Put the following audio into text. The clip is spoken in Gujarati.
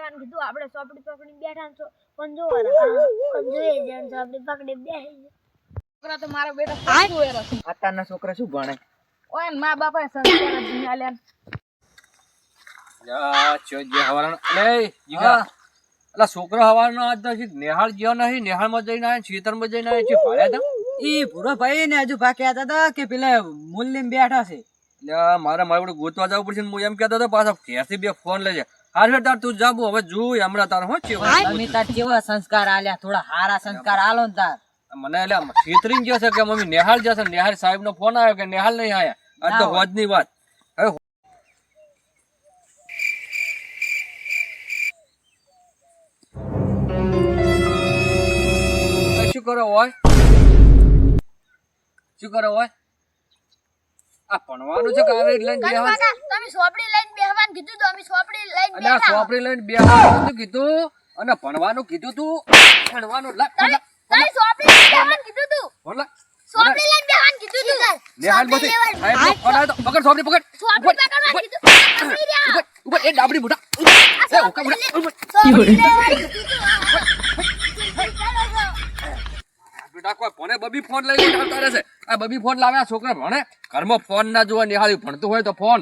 બેહવાનું કીધું આપણે સોપડી પકડી બેઠા છો પણ જોઈએ જણ સોપડી પકડી બેહી છોકરા તો મારો બેટો સાચું એરો છે. અત્યારના છોકરા શું ભણે? ઓય ને મા બાપા સંસ્કાર જ નહીં આલ્યા. અલા છોકરા હવાનો આજ તો નેહાળ ગયો નહીં, નેહાળમાં જઈને આવ્યા, ખેતરમાં જઈને આવ્યા, છે ભાડ્યા તા? ઈ ભૂરો ભાઈ ને હજુ બાકી હતા કે પેલા મુલ્લીમ બેઠા છે. મારે ગોતવા જવું પડશે ને હું એમ કહેતો હતો પાછા ઘેરથી બે ફોન લેજે. હાર તાર તું જાબુ હવે જોઈ હમણાં તાર હું ચેવો તમે તાર કેવા સંસ્કાર આલ્યા, થોડા હારા સંસ્કાર આલો ને તાર. મને એટલે છેતરી ગયો છે કે મમ્મી નેહાળ જશે. નેહાળ સાહેબ નો ફોન આવ્યો કે નેહાળ નહીં આયા. આજ તો હોજ ની વાત. હવે શું કરો હોય, શું કરો હોય? આ ભણવાનું છે કે આવે લઈને બેહવાનું? તમે સોપડી લઈને બેહવાનું કીધું તો અમે સોપડી લઈને અને આ સોપડી લઈને બેહવાનું કીધું અને ભણવાનું કીધું તું. ભણવાનું તમે સોપડી લઈને બેહવાનું કીધું તું સોપડી લઈને બેહવાનું કીધું તું નેહાળ બધી સાહેબ નો ફોન આવ્યો તો પકડ સોપડી પકડ. સોપડી પકડવાનું કીધું ઉપર એ ડાબડી મોટા એ ઓકા મોટા સોપડી લેવાનું કીધું બેટા કોઈ ફોને બબી ફોન લઈ આવતા રહેશે. આ બબી ફોન લાવે, આ છોકરા ભણે ઘરમાં ફોન ના જોવા. નિહાળી ભણતું હોય તો ફોન